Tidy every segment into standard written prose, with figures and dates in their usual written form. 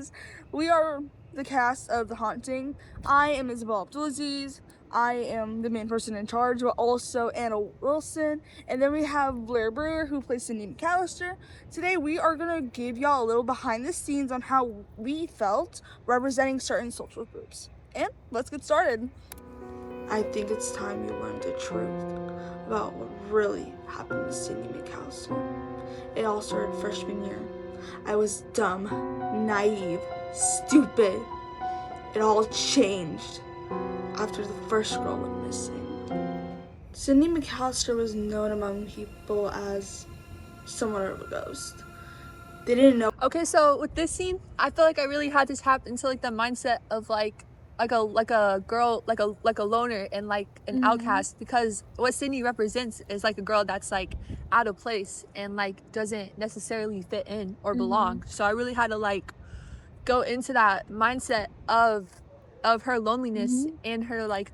guys. We are the cast of The Haunting. I am Isabel Abdulaziz. I am the main person in charge, but also Anna Wilson. And then we have Blair Brewer, who plays Cindy McAllister. Today we are going to give y'all a little behind the scenes on how we felt representing certain social groups. And let's get started. I think it's time you learned the truth about what really happened to Cindy McAllister. It all started freshman year. I was dumb, naive, stupid. It all changed after the first girl went missing. Cindy McAllister was known among people as somewhat of a ghost. They didn't know. Okay, so with this scene, I feel like I really had to tap into like the mindset of like a girl, like a loner and like an outcast, because what Sydney represents is like a girl that's like out of place and like doesn't necessarily fit in or belong. So I really had to like go into that mindset of her loneliness and her like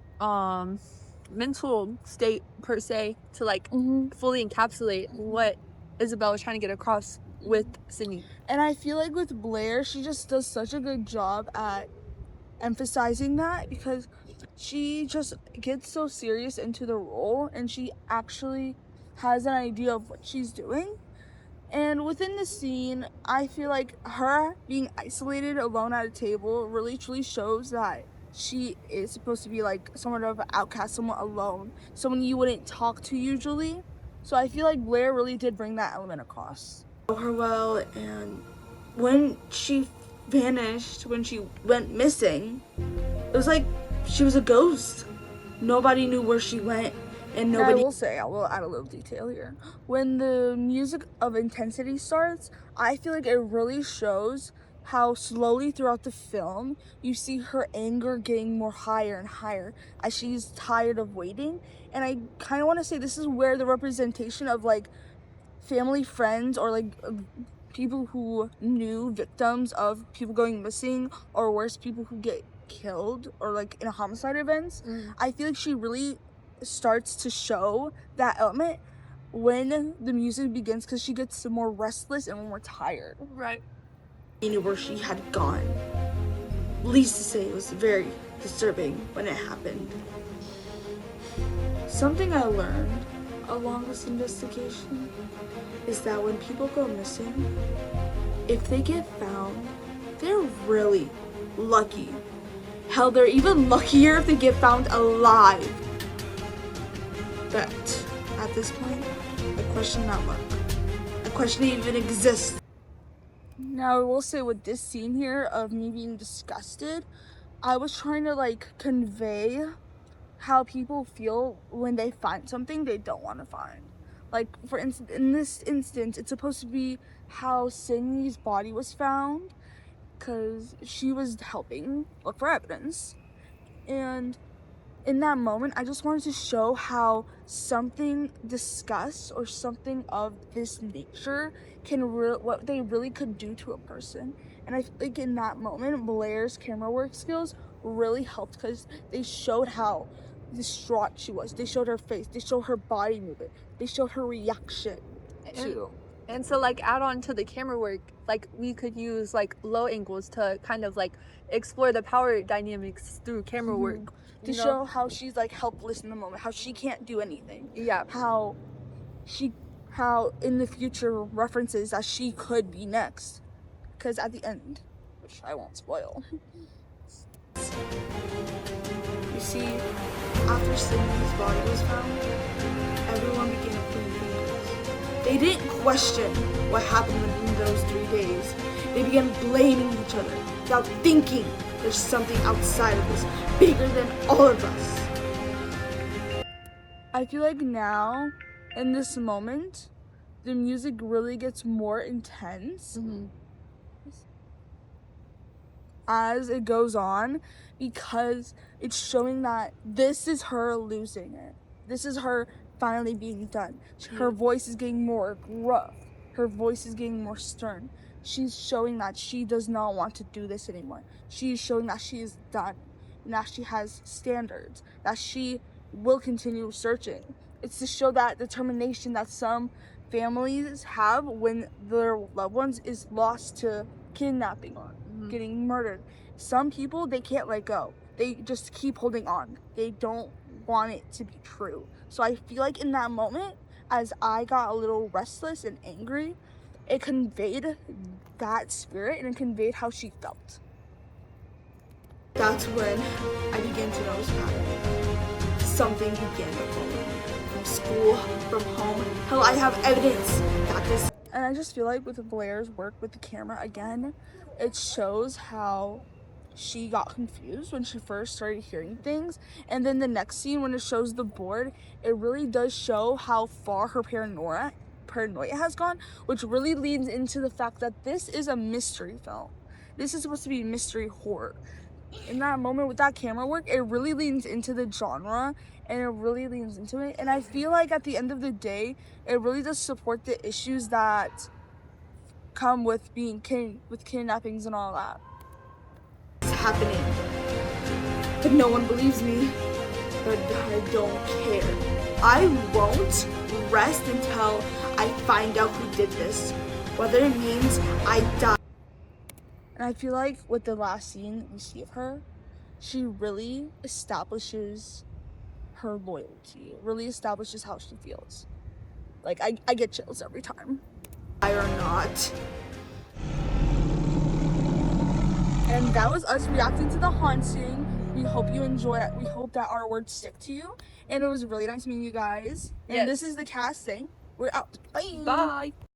mental state per se to like fully encapsulate what Isabel was trying to get across with Sydney. And I feel like with Blair, she just does such a good job at emphasizing that, because she just gets so serious into the role and she actually has an idea of what she's doing. And within the scene, I feel like her being isolated alone at a table really truly shows that she is supposed to be like somewhat of an outcast, someone alone, someone you wouldn't talk to usually. So I feel like Blair really did bring that element across. Her well, and when she vanished, when she went missing, it was like she was a ghost. Nobody knew where she went, and nobody. I will say, I will add a little detail here. When the music of intensity starts, I feel like it really shows how slowly throughout the film you see her anger getting more higher and higher as she's tired of waiting. And I kind of want to say this is where the representation of like family, friends, or like people who knew victims of people going missing, or worse, people who get killed or like in a homicide events, I feel like she really starts to show that element when the music begins, because she gets more restless and more tired. Right. You knew where she had gone. Least to say, it was very disturbing when it happened. Something I learned along this investigation is that when people go missing, if they get found, they're really lucky. Hell, they're even luckier if they get found alive. But at this point, I question that luck. I question it even exists. Now, I will say with this scene here of me being disgusted, I was trying to like convey how people feel when they find something they don't want to find. Like, for instance, in this instance, it's supposed to be how Sydney's body was found, because she was helping look for evidence. And in that moment, I just wanted to show how something disgust or something of this nature can what they really could do to a person. And I think in that moment, Blair's camera work skills really helped, because they showed how distraught she was. They showed her face. They showed her body movement. They showed her reaction too. And so like add on to the camera work, like we could use like low angles to kind of like explore the power dynamics through camera work. To show how she's like helpless in the moment, how she can't do anything. Yeah. How in the future references that she could be next. Because at the end, which I won't spoil. You see, after Sydney's body was found, everyone began to point fingers. They didn't question what happened within those 3 days. They began blaming each other without thinking there's something outside of us, bigger than all of us. I feel like now, in this moment, the music really gets more intense as it goes on, because it's showing that this is her losing it. This is her finally being done. Her voice is getting more gruff. Her voice is getting more stern. She's showing that she does not want to do this anymore. She is showing that she is done, and that she has standards, that she will continue searching. It's to show that determination that some families have when their loved ones is lost to kidnapping. getting murdered. Some people, they can't let go. They just keep holding on. They don't want it to be true. So I feel like in that moment, as I got a little restless and angry, it conveyed that spirit and it conveyed how she felt. That's when I began to notice that something began to follow me from school, from home. Hell, I have evidence that this. And I just feel like with Blair's work with the camera again, it shows how she got confused when she first started hearing things, and then the next scene when it shows the board, it really does show how far her paranoia has gone, which really leads into the fact that this is a mystery film. This is supposed to be mystery horror. In that moment with that camera work, it really leans into the genre and it really leans into it. And I feel like at the end of the day, it really does support the issues that come with being with kidnappings and all that. It's happening, but no one believes me. But I don't care. I won't rest until I find out who did this, whether it means I die. And I feel like with the last scene we see of her, she really establishes her loyalty. It really establishes how she feels. Like, I get chills every time. I or not. And that was us reacting to the haunting. We hope you enjoy it. We hope that our words stick to you. And it was really nice meeting you guys. And Yes. this is the cast saying, we're out. Bye. Bye.